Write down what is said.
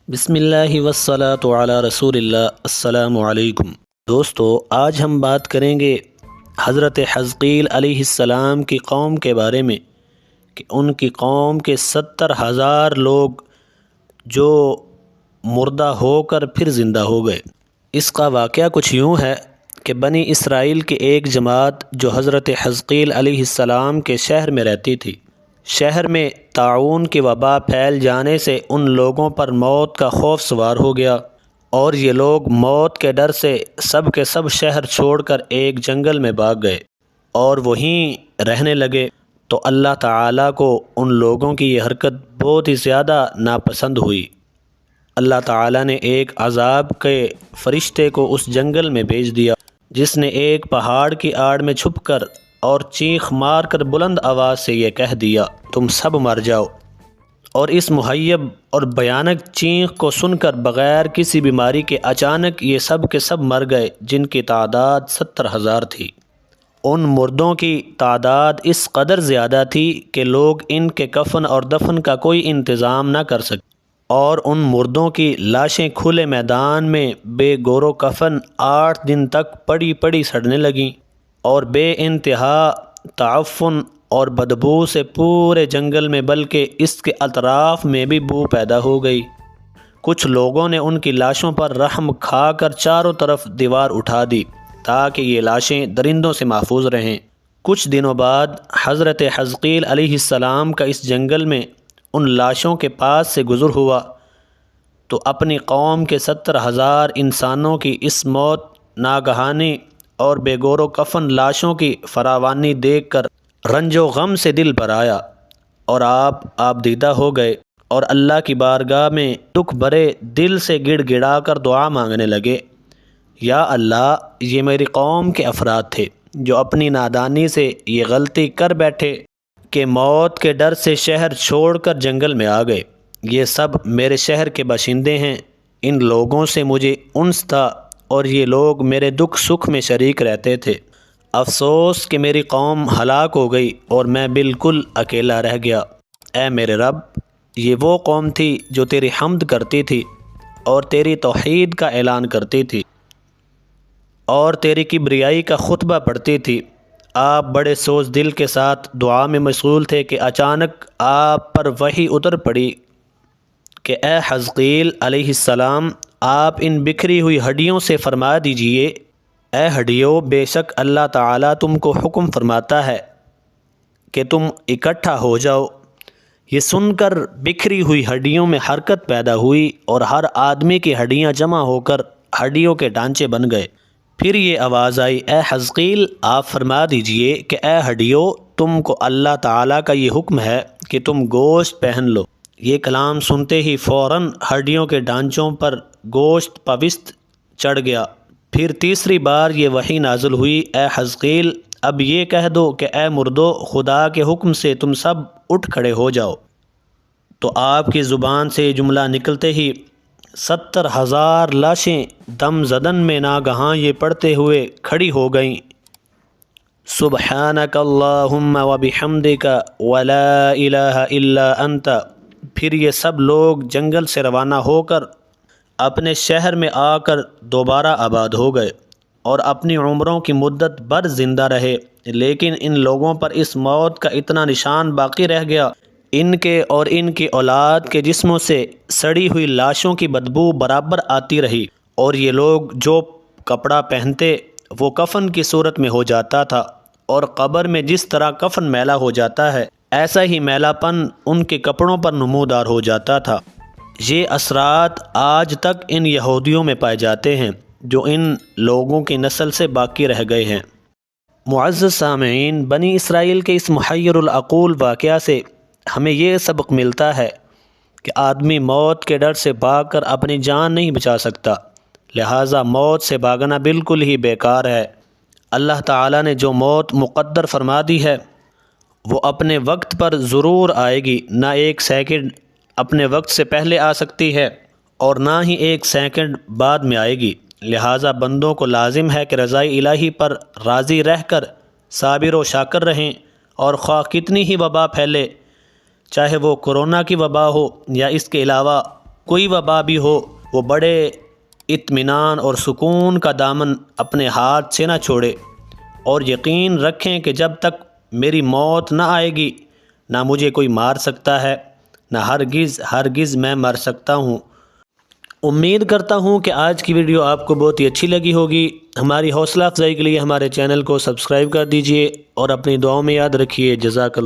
بسم اللہ والصلاۃ علی رسول اللہ۔ السلام علیکم دوستو، آج ہم بات کریں گے حضرت حزقیل علیہ السلام کی قوم کے بارے میں کہ ان کی قوم کے 70,000 لوگ جو مردہ ہو کر پھر زندہ ہو گئے۔ اس کا واقعہ کچھ یوں ہے کہ بنی اسرائیل کی ایک جماعت جو حضرت حزقیل علیہ السلام کے شہر میں رہتی تھی، شہر میں طاعون کی وبا پھیل جانے سے ان لوگوں پر موت کا خوف سوار ہو گیا، اور یہ لوگ موت کے ڈر سے سب کے سب شہر چھوڑ کر ایک جنگل میں بھاگ گئے اور وہیں رہنے لگے۔ تو اللہ تعالیٰ کو ان لوگوں کی یہ حرکت بہت ہی زیادہ ناپسند ہوئی۔ اللہ تعالیٰ نے ایک عذاب کے فرشتے کو اس جنگل میں بھیج دیا، جس نے ایک پہاڑ کی آڑ میں چھپ کر اور چیخ مار کر بلند آواز سے یہ کہہ دیا، تم سب مر جاؤ۔ اور اس مہیب اور بھیانک چیخ کو سن کر بغیر کسی بیماری کے اچانک یہ سب کے سب مر گئے، جن کی تعداد 70,000 تھی۔ ان مردوں کی تعداد اس قدر زیادہ تھی کہ لوگ ان کے کفن اور دفن کا کوئی انتظام نہ کر سکے، اور ان مردوں کی لاشیں کھلے میدان میں بے گور و کفن 8 دن تک پڑی پڑی سڑنے لگیں، اور بے انتہا تعفن اور بدبو سے پورے جنگل میں بلکہ اس کے اطراف میں بھی بو پیدا ہو گئی۔ کچھ لوگوں نے ان کی لاشوں پر رحم کھا کر چاروں طرف دیوار اٹھا دی تاکہ یہ لاشیں درندوں سے محفوظ رہیں۔ کچھ دنوں بعد حضرت حزقیل علیہ السلام کا اس جنگل میں ان لاشوں کے پاس سے گزر ہوا تو اپنی قوم کے 70,000 انسانوں کی اس موت ناگہانی اور بے گور و کفن لاشوں کی فراوانی دیکھ کر رنج و غم سے دل بھر آیا، اور آپ دیدہ ہو گئے اور اللہ کی بارگاہ میں دکھ بھرے دل سے گڑ گڑا کر دعا مانگنے لگے، یا اللہ، یہ میری قوم کے افراد تھے جو اپنی نادانی سے یہ غلطی کر بیٹھے کہ موت کے ڈر سے شہر چھوڑ کر جنگل میں آ گئے۔ یہ سب میرے شہر کے باشندے ہیں، ان لوگوں سے مجھے انس تھا اور یہ لوگ میرے دکھ سکھ میں شریک رہتے تھے۔ افسوس کہ میری قوم ہلاک ہو گئی اور میں بالکل اکیلا رہ گیا۔ اے میرے رب، یہ وہ قوم تھی جو تیری حمد کرتی تھی اور تیری توحید کا اعلان کرتی تھی اور تیری کبریائی کا خطبہ پڑھتی تھی۔ آپ بڑے سوز دل کے ساتھ دعا میں مشغول تھے کہ اچانک آپ پر وحی اتر پڑی کہ اے حزقیل علیہ السلام، آپ ان بکھری ہوئی ہڈیوں سے فرما دیجئے، اے ہڈیو، بے شک اللہ تعالیٰ تم کو حکم فرماتا ہے کہ تم اکٹھا ہو جاؤ۔ یہ سن کر بکھری ہوئی ہڈیوں میں حرکت پیدا ہوئی اور ہر آدمی کی ہڈیاں جمع ہو کر ہڈیوں کے ڈھانچے بن گئے۔ پھر یہ آواز آئی، اے حزقیل، آپ فرما دیجئے کہ اے ہڈیو، تم کو اللہ تعالیٰ کا یہ حکم ہے کہ تم گوشت پہن لو۔ یہ کلام سنتے ہی فوراً ہڈیوں کے ڈھانچوں پر گوشت پوست چڑھ گیا۔ پھر تیسری بار یہ وحی نازل ہوئی، اے حزقیل، اب یہ کہہ دو کہ اے مردو، خدا کے حکم سے تم سب اٹھ کھڑے ہو جاؤ۔ تو آپ کی زبان سے یہ جملہ نکلتے ہی 70,000 لاشیں دم زدن میں ناگہاں یہ پڑھتے ہوئے کھڑی ہو گئیں، سبحانک اللہم وبحمدک ولا الہ الا انت۔ پھر یہ سب لوگ جنگل سے روانہ ہو کر اپنے شہر میں آ کر دوبارہ آباد ہو گئے اور اپنی عمروں کی مدت بھر زندہ رہے، لیکن ان لوگوں پر اس موت کا اتنا نشان باقی رہ گیا، ان کے اور ان کی اولاد کے جسموں سے سڑی ہوئی لاشوں کی بدبو برابر آتی رہی، اور یہ لوگ جو کپڑا پہنتے وہ کفن کی صورت میں ہو جاتا تھا، اور قبر میں جس طرح کفن میلا ہو جاتا ہے ایسا ہی میلا پن ان کے کپڑوں پر نمودار ہو جاتا تھا۔ یہ اثرات آج تک ان یہودیوں میں پائے جاتے ہیں جو ان لوگوں کی نسل سے باقی رہ گئے ہیں۔ معزز سامعین، بنی اسرائیل کے اس محیر العقول واقعہ سے ہمیں یہ سبق ملتا ہے کہ آدمی موت کے ڈر سے بھاگ کر اپنی جان نہیں بچا سکتا، لہٰذا موت سے بھاگنا بالکل ہی بیکار ہے۔ اللہ تعالیٰ نے جو موت مقدر فرما دی ہے وہ اپنے وقت پر ضرور آئے گی، نہ ایک سیکنڈ اپنے وقت سے پہلے آ سکتی ہے اور نہ ہی ایک سیکنڈ بعد میں آئے گی، لہٰذا بندوں کو لازم ہے کہ رضائے الہی پر راضی رہ کر صابر و شاکر رہیں، اور خواہ کتنی ہی وبا پھیلے، چاہے وہ کورونا کی وبا ہو یا اس کے علاوہ کوئی وبا بھی ہو وہ بڑے اطمینان اور سکون کا دامن اپنے ہاتھ سے نہ چھوڑے، اور یقین رکھیں کہ جب تک میری موت نہ آئے گی نہ مجھے کوئی مار سکتا ہے، نہ ہرگز میں مر سکتا ہوں۔ امید کرتا ہوں کہ آج کی ویڈیو آپ کو بہت ہی اچھی لگی ہوگی۔ ہماری حوصلہ افزائی کے لیے ہمارے چینل کو سبسکرائب کر دیجئے اور اپنی دعاؤں میں یاد رکھیے۔ جزاک اللہ۔